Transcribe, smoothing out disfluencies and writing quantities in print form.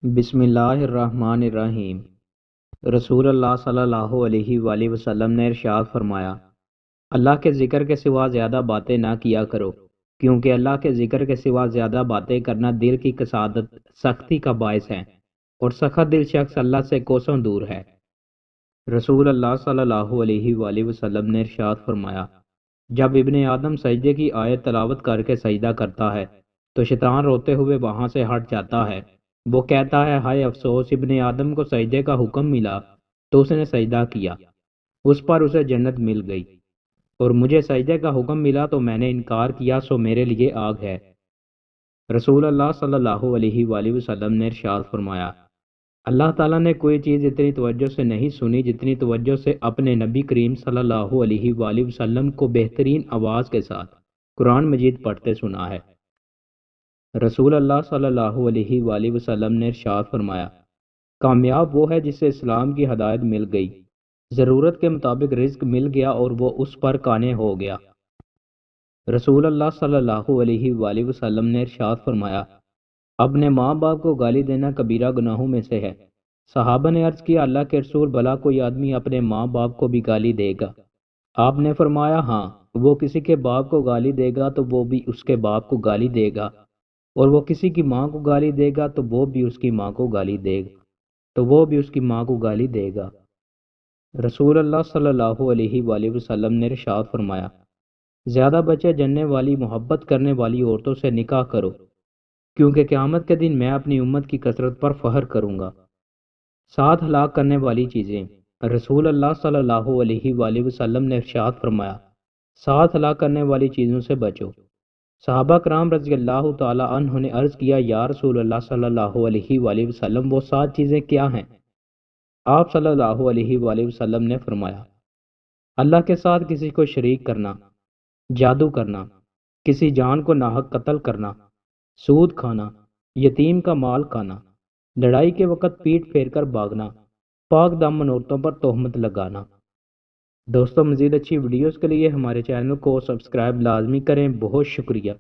بسم اللہ الرحمن الرحیم۔ رسول اللہ صلی اللہ علیہ وآلہ وسلم نے ارشاد فرمایا، اللہ کے ذکر کے سوا زیادہ باتیں نہ کیا کرو، کیونکہ اللہ کے ذکر کے سوا زیادہ باتیں کرنا دل کی کسادت سختی کا باعث ہے، اور سخت دل شخص اللہ سے کوسوں دور ہے۔ رسول اللہ صلی اللہ علیہ وآلہ وسلم نے ارشاد فرمایا، جب ابن آدم سجدے کی آیت تلاوت کر کے سجدہ کرتا ہے تو شیطان روتے ہوئے وہاں سے ہٹ جاتا ہے۔ وہ کہتا ہے، ہائے افسوس، ابن آدم کو سجدے کا حکم ملا تو اس نے سجدہ کیا، اس پر اسے جنت مل گئی، اور مجھے سجدے کا حکم ملا تو میں نے انکار کیا، سو میرے لیے آگ ہے۔ رسول اللہ صلی اللہ علیہ وآلہ وسلم نے ارشاد فرمایا، اللہ تعالیٰ نے کوئی چیز اتنی توجہ سے نہیں سنی جتنی توجہ سے اپنے نبی کریم صلی اللہ علیہ وآلہ وسلم کو بہترین آواز کے ساتھ قرآن مجید پڑھتے سنا ہے۔ رسول اللہ صلی اللہ علیہ وآلہ وسلم نے ارشاد فرمایا، کامیاب وہ ہے جسے اسلام کی ہدایت مل گئی، ضرورت کے مطابق رزق مل گیا اور وہ اس پر قانع ہو گیا۔ رسول اللہ صلی اللہ علیہ وآلہ وسلم نے ارشاد فرمایا، اپنے ماں باپ کو گالی دینا کبیرہ گناہوں میں سے ہے۔ صحابہ نے عرض کیا، اللہ کے رسول، بھلا کوئی آدمی اپنے ماں باپ کو بھی گالی دے گا؟ آپ نے فرمایا، ہاں، وہ کسی کے باپ کو گالی دے گا تو وہ بھی اس کے باپ کو گالی دے گا، اور وہ کسی کی ماں کو گالی دے گا تو وہ بھی اس کی ماں کو گالی دے گا، تو وہ بھی اس کی ماں کو گالی دے گا۔ رسول اللہ صلی اللہ علیہ وآلہ وسلم نے ارشاد فرمایا، زیادہ بچے جننے والی محبت کرنے والی عورتوں سے نکاح کرو، کیونکہ قیامت کے دن میں اپنی امت کی کثرت پر فخر کروں گا۔ 7 ہلاک کرنے والی چیزیں۔ رسول اللہ صلی اللہ علیہ وآلہ وسلم نے ارشاد فرمایا، 7 ہلاک کرنے والی چیزوں سے بچو۔ صحابہ کرام رضی اللہ تعالی عنہ نے عرض کیا، یا رسول اللہ صلی اللہ علیہ وآلہ وسلم، وہ 7 چیزیں کیا ہیں؟ آپ صلی اللہ علیہ وآلہ وسلم نے فرمایا، اللہ کے ساتھ کسی کو شریک کرنا، جادو کرنا، کسی جان کو ناحق قتل کرنا، سود کھانا، یتیم کا مال کھانا، لڑائی کے وقت پیٹ پھیر کر بھاگنا، پاک دامن عورتوں پر تہمت لگانا۔ دوستو، مزید اچھی ویڈیوز کے لیے ہمارے چینل کو سبسکرائب لازمی کریں۔ بہت شکریہ۔